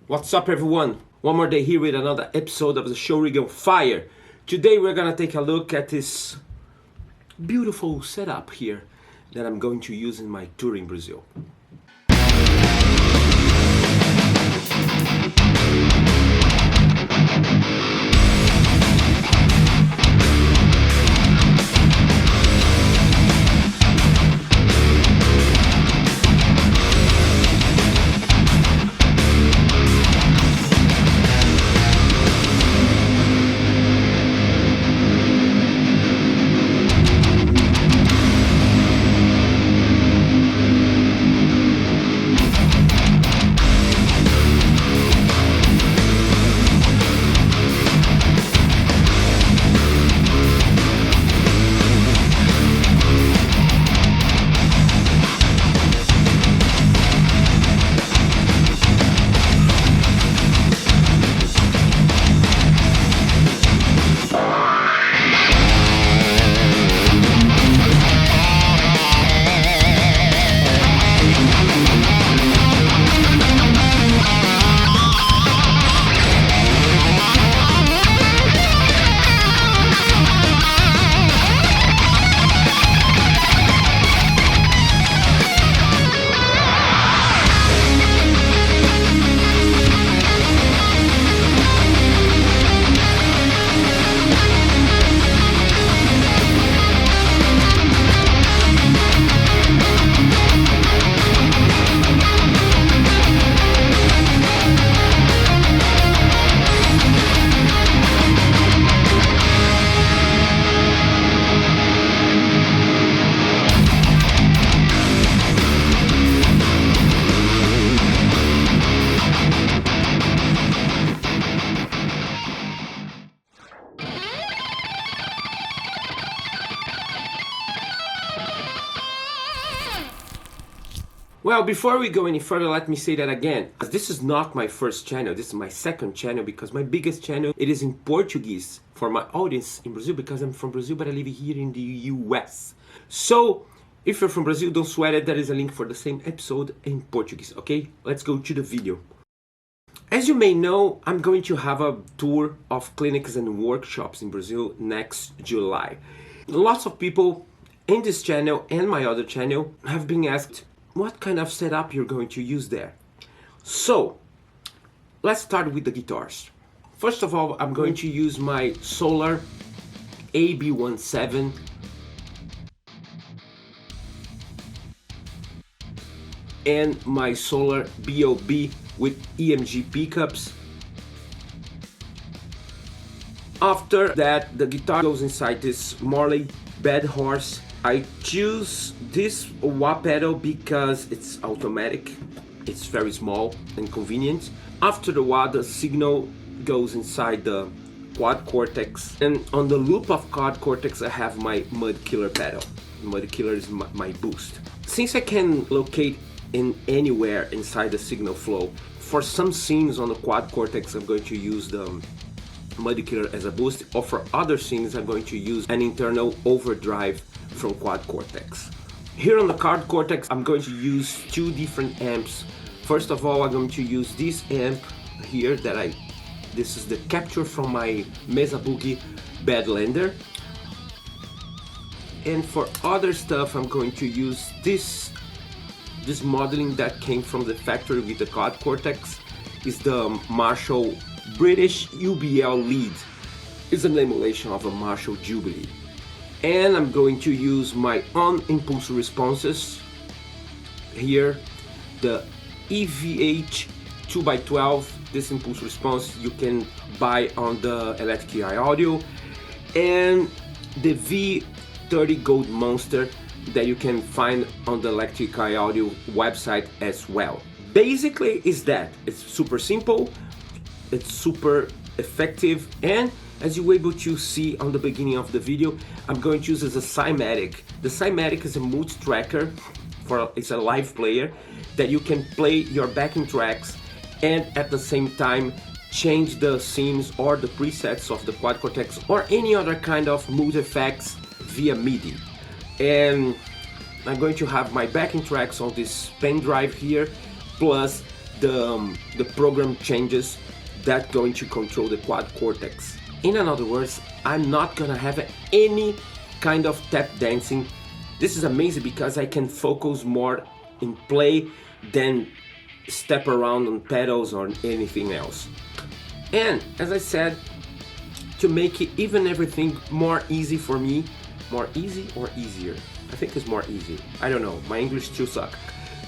What's up, everyone? One more day here with another episode of the show Rig on Fire. Today we're gonna take a look at this beautiful setup here that I'm going to use in my tour in Brazil. Well, before we go any further, let me say that again. This is not my first channel, this is my second channel, because my biggest channel, it is in Portuguese for my audience in Brazil, because I'm from Brazil, but I live here in the US. So, if you're from Brazil, don't sweat it, there is a link for the same episode in Portuguese, okay? Let's go to the video. As you may know, I'm going to have a tour of clinics and workshops in Brazil next July. Lots of people in this channel and my other channel have been asked what kind of setup you're going to use there. So, let's start with the guitars. First of all, I'm going to use my Solar AB17 and my Solar BOB with EMG pickups. After that, the guitar goes inside this Marley Bed Horse. I choose this wah pedal because it's automatic, it's very small and convenient. After the wah, the signal goes inside the quad cortex, and on the loop of quad cortex I have my Mud Killer pedal. Mud Killer is my boost. Since I can locate in anywhere inside the signal flow, for some scenes on the quad cortex I'm going to use the Mud Killer as a boost, or for other scenes I'm going to use an internal overdrive from quad cortex. Here on the quad cortex I'm going to use two different amps. First of all, I'm going to use this amp here this is the capture from my Mesa Boogie Badlander, and for other stuff I'm going to use this modeling that came from the factory with the quad cortex. Is the Marshall British UBL lead. It's an emulation of a Marshall Jubilee. And I'm going to use my own impulse responses here, the EVH 2x12. This impulse response you can buy on the Electric Eye Audio, and the V30 Gold Monster that you can find on the Electric Eye Audio website as well. Basically is that it's super simple, it's super effective, and as you were able to see on the beginning of the video, I'm going to use as a Cymatic. The Cymatic is a multi-tracker, it's a live player that you can play your backing tracks and at the same time change the scenes or the presets of the quad cortex or any other kind of mood effects via MIDI. And I'm going to have my backing tracks on this pen drive here, plus the program changes that going to control the quad cortex. In other words, I'm not gonna have any kind of tap dancing. This is amazing because I can focus more in play than step around on pedals or anything else. And as I said, to make it even everything more easy for me, more easy or easier? I think it's more easy. I don't know, my English still sucks.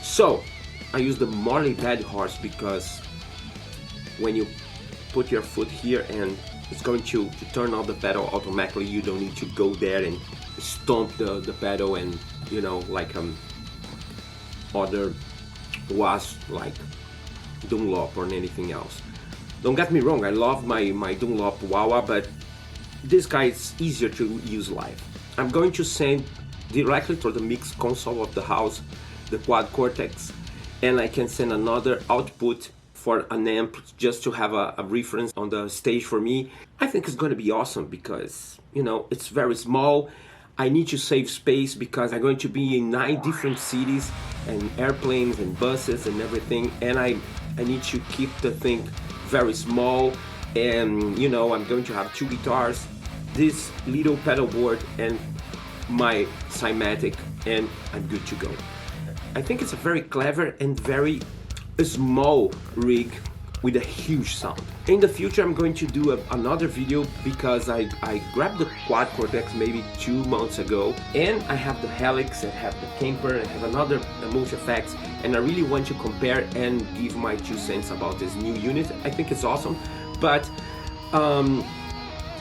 So I use the Marley Bad Horse because when you put your foot here and it's going to turn off the pedal automatically, you don't need to go there and stomp the pedal and, you know, like other was like Dunlop or anything else. Don't get me wrong, I love my Dunlop Wawa, but this guy is easier to use live. I'm going to send directly to the mix console of the house the quad cortex, and I can send another output for an amp just to have a reference on the stage for me. I think it's going to be awesome because, you know, it's very small. I need to save space because I'm going to be in 9 different cities and airplanes and buses and everything, and I need to keep the thing very small. And, you know, I'm going to have 2 guitars, this little pedal board and my Cymatic, and I'm good to go. I think it's a very clever and very small rig with a huge sound. In the future I'm going to do another video because I grabbed the quad cortex maybe 2 months ago, and I have the Helix, I have the Camper, I have another multi-effects, and I really want to compare and give my 2 cents about this new unit. I think it's awesome, but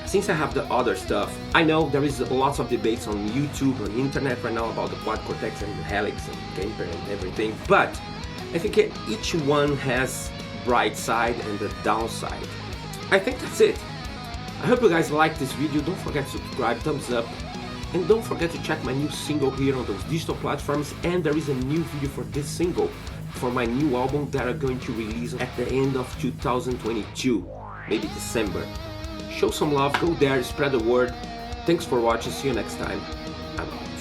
since I have the other stuff, I know there is lots of debates on YouTube, on internet right now about the quad cortex and the Helix and Camper and everything, but I think each one has bright side and the downside. I think that's it. I hope you guys liked this video. Don't forget to subscribe, thumbs up, and don't forget to check my new single here on those digital platforms. And there is a new video for this single for my new album that I'm going to release at the end of 2022, maybe December. Show some love, go there, spread the word. Thanks for watching, see you next time. I'm out.